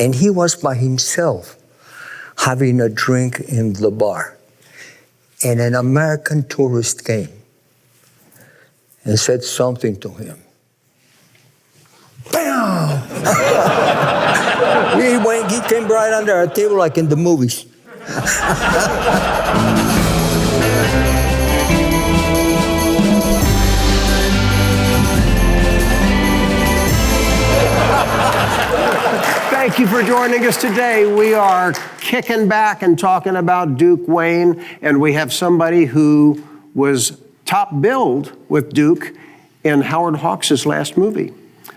And he was by himself having a drink in the bar. And an American tourist came and said something to him. Bam! He came right under our table like in the movies. Thank you for joining us today. We are kicking back and talking about Duke Wayne, and we have somebody who was top billed with Duke in Howard Hawks' last movie.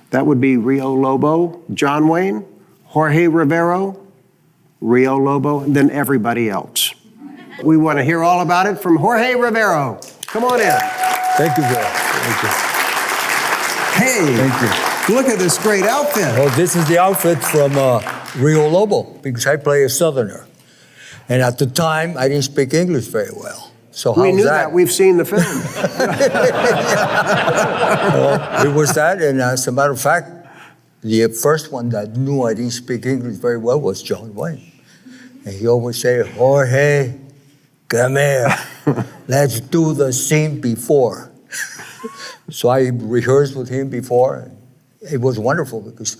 That would be RIO Lobo, John Wayne, Jorge Rivero, RIO Lobo, and then everybody else. We want to hear all about it from Jorge Rivero. Come on in. Thank you, Bill. Thank you. Hey. Thank you. Look at this great outfit. Well, this is the outfit from RIO Lobo, because I play a Southerner. And at the time, I didn't speak English very well. So we knew that. We've seen the film. Well, it was that, and as a matter of fact, the first one that knew I didn't speak English very well was John Wayne. And he always said, Jorge, come here. Let's do the scene before. So I rehearsed with him before. It was wonderful because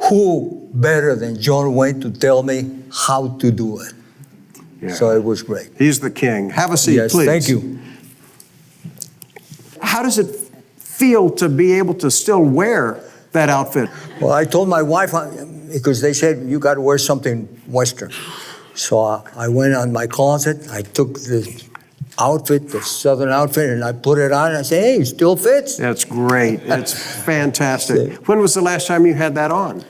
who better than John Wayne to tell me how to do it? Yeah. So it was great. He's the king. Have a seat, yes, please. Thank you. How does it feel to be able to still wear that outfit? Well, I told my wife, because they said, you got to wear something Western. So I went on my closet, I took the outfit, the Southern outfit, and I put it on, and I said, hey, it still fits. That's great. It's fantastic. When was the last time you had that on?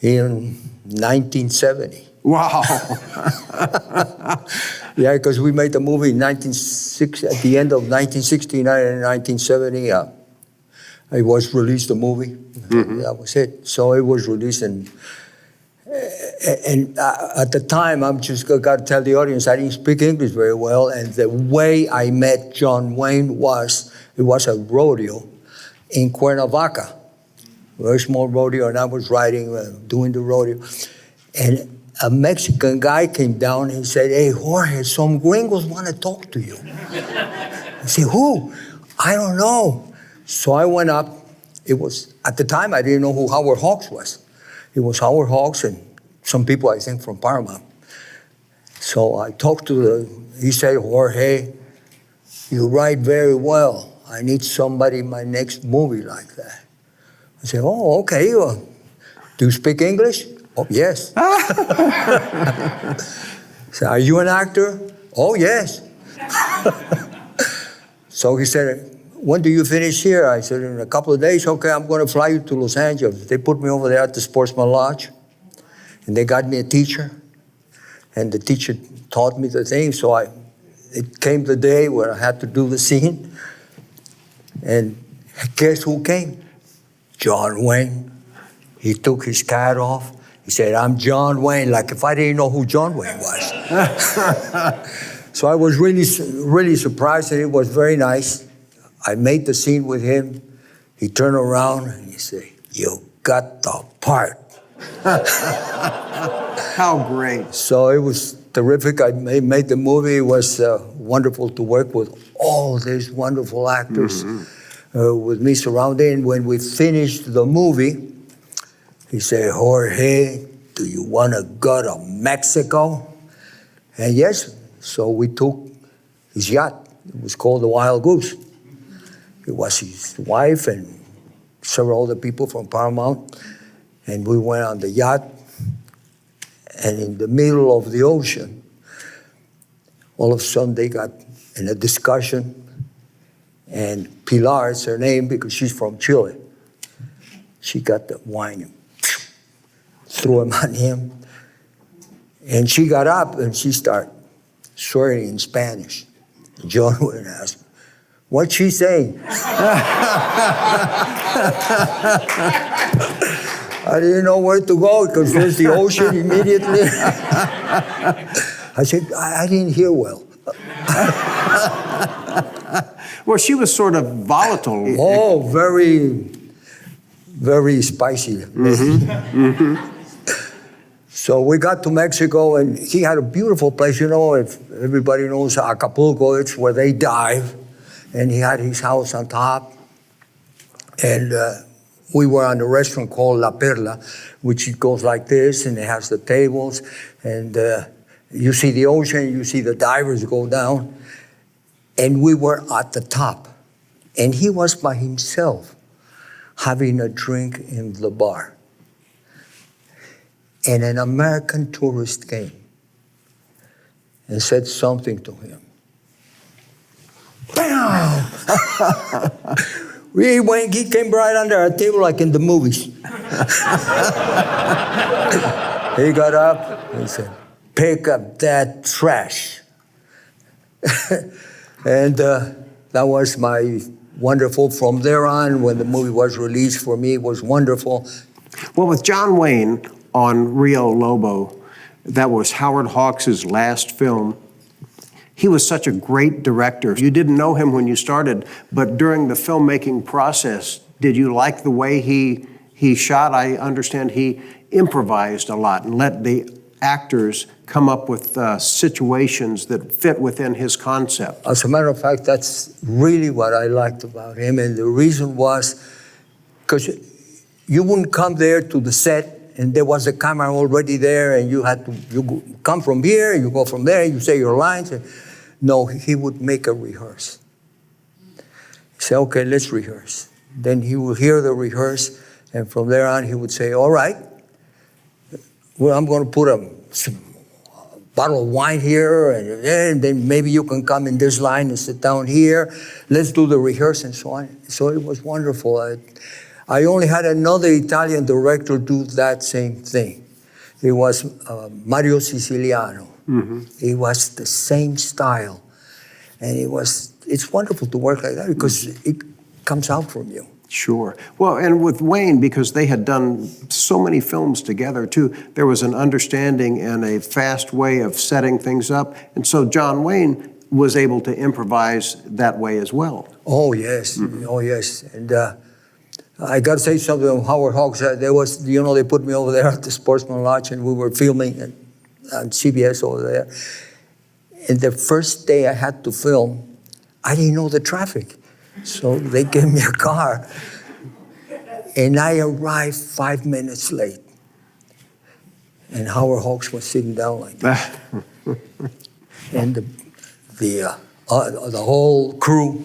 In 1970. Wow. Yeah, because we made the movie in at the end of 1969 and 1970. It was released, the movie. Mm-hmm. That was it. So it was released, and at the time, I'm just got to tell the audience, I didn't speak English very well, and the way I met John Wayne it was a rodeo in Cuernavaca, a very small rodeo, and I was riding, doing the rodeo, and a Mexican guy came down and said, hey, Jorge, some gringos want to talk to you. I said, who? I don't know. So I went up. It was, at the time, I didn't know who Howard Hawks was. It was Howard Hawks and some people, I think, from Paramount. So I talked to he said, Jorge, you write very well. I need somebody in my next movie like that. I said, oh, okay. Do you speak English? Oh, yes. So, are you an actor? Oh, yes. So he said, when do you finish here? I said, in a couple of days. Okay, I'm going to fly you to Los Angeles. They put me over there at the Sportsman Lodge, and they got me a teacher, and the teacher taught me the thing. So it came the day where I had to do the scene, and guess who came? John Wayne. He took his hat off. He said, I'm John Wayne, like if I didn't know who John Wayne was. So I was really, really surprised, and it was very nice. I made the scene with him. He turned around and he said, you got the part. How great. So it was terrific. I made the movie. It was wonderful to work with all these wonderful actors with me surrounded. And when we finished the movie, he said, Jorge, do you want to go to Mexico? And yes, so we took his yacht. It was called the Wild Goose. It was his wife and several other people from Paramount. And we went on the yacht. And in the middle of the ocean, all of a sudden they got in a discussion. And Pilar is her name because she's from Chile. She got the wine and threw him on him. And she got up and she started swearing in Spanish. John would ask, what's she saying? I didn't know where to go because there's the ocean immediately. I said, I didn't hear well. Well, she was sort of volatile. Oh, very, very spicy. So we got to Mexico, and he had a beautiful place. You know, if everybody knows Acapulco, it's where they dive. And he had his house on top. And we were on a restaurant called La Perla, which it goes like this, and it has the tables. And you see the ocean, you see the divers go down. And we were at the top. And he was by himself having a drink in the bar. And an American tourist came and said something to him. Bam! He came right under our table like in the movies. He got up and said, pick up that trash. And that was my wonderful. From there on, when the movie was released, for me, it was wonderful. Well, with John Wayne on RIO Lobo, that was Howard Hawks' last film. He was such a great director. You didn't know him when you started, but during the filmmaking process, did you like the way he shot? I understand he improvised a lot and let the actors come up with situations that fit within his concept. As a matter of fact, that's really what I liked about him. And the reason was because you wouldn't come there to the set and there was a camera already there, and you had to come from here, you go from there, you say your lines. No, he would make a rehearse. He said, okay, let's rehearse. Then he would hear the rehearse, and from there on he would say, all right, well, I'm going to put a bottle of wine here, and then maybe you can come in this line and sit down here. Let's do the rehearse and so on. So it was wonderful. I only had another Italian director do that same thing. It was Mario Siciliano. Mm-hmm. It was the same style. And it's wonderful to work like that because it comes out from you. Sure. Well, and with Wayne, because they had done so many films together too, there was an understanding and a fast way of setting things up. And so John Wayne was able to improvise that way as well. Oh, yes. Mm-hmm. Oh, yes. And I got to say something on Howard Hawks. They put me over there at the Sportsman Lodge, and we were filming on CBS over there. And the first day I had to film, I didn't know the traffic. So they gave me a car, and I arrived 5 minutes late. And Howard Hawks was sitting down like that. And the whole crew,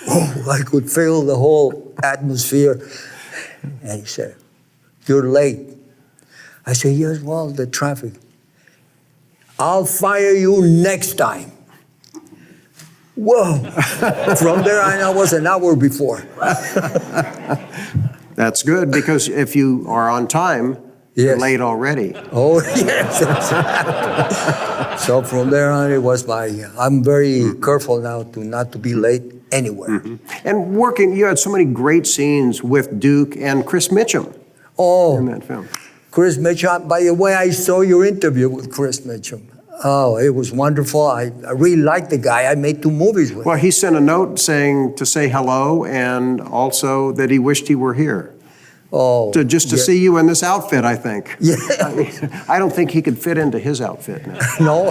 I could feel the whole atmosphere. And he said, you're late. I said, yes, well, the traffic. I'll fire you next time. Whoa. From there on, I was an hour before. That's good, because if you are on time, you're late already. Oh, yes, exactly. So from there on, it was I'm very careful now not to be late anywhere. Mm-hmm. And you had so many great scenes with Duke and Chris Mitchum in that film. Chris Mitchum, by the way, I saw your interview with Chris Mitchum. Oh, it was wonderful. I really liked the guy. I made 2 movies with him. Well, he sent a note to say hello, and also that he wished he were here. Oh, to see you in this outfit, I think. Yeah. I don't think he could fit into his outfit now. No.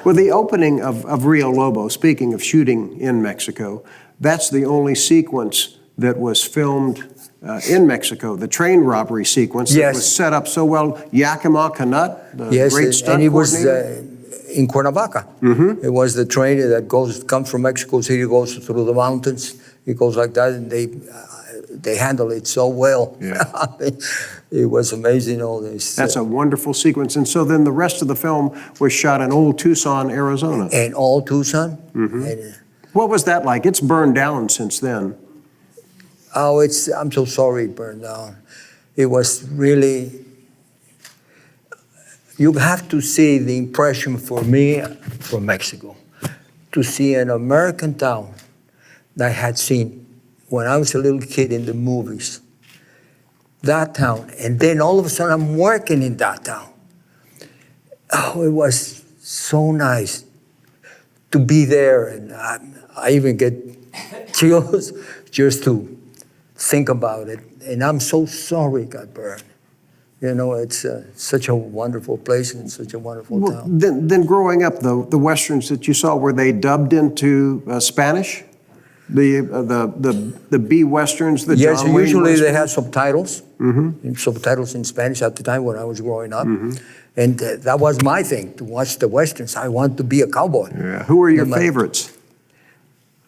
Well, the opening of RIO Lobo, speaking of shooting in Mexico, that's the only sequence that was filmed in Mexico, the train robbery sequence that was set up so well. Yakima Canutt, the great stunt and it coordinator. Was in Cuernavaca. Mm-hmm. It was the train that comes from Mexico City, goes through the mountains. It goes like that, and they handle it so well. Yeah. It was amazing, all this. That's a wonderful sequence. And so then the rest of the film was shot in Old Tucson, Arizona. And Old Tucson. Mm-hmm. And, what was that like? It's burned down since then. Oh, I'm so sorry it burned down. It was really, you have to see the impression for me from Mexico, to see an American town that I had seen when I was a little kid in the movies. That town, and then all of a sudden I'm working in that town. Oh, it was so nice to be there, and I even get chills just to think about it. And I'm so sorry it got burned. You know, it's such a wonderful place and such a wonderful town. Then growing up, the Westerns that you saw, were they dubbed into Spanish? The B Westerns, the Yes, John Wayne usually they Westerns? had subtitles, subtitles in Spanish at the time when I was growing up. And that was my thing, to watch the Westerns. I want to be a cowboy. Yeah. Who are your favorites?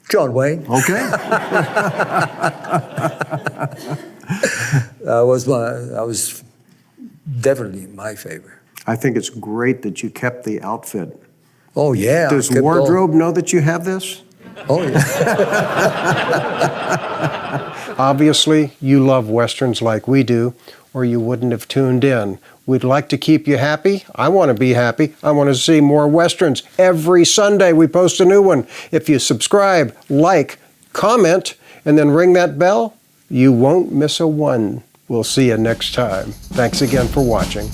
John Wayne. Okay. That was definitely my favorite. I think it's great that you kept the outfit. Oh, yeah. Does wardrobe know that you have this? Oh, yeah. Obviously, you love Westerns like we do, or you wouldn't have tuned in. We'd like to keep you happy. I want to be happy. I want to see more Westerns. Every Sunday we post a new one. If you subscribe, like, comment, and then ring that bell, you won't miss a one. We'll see you next time. Thanks again for watching.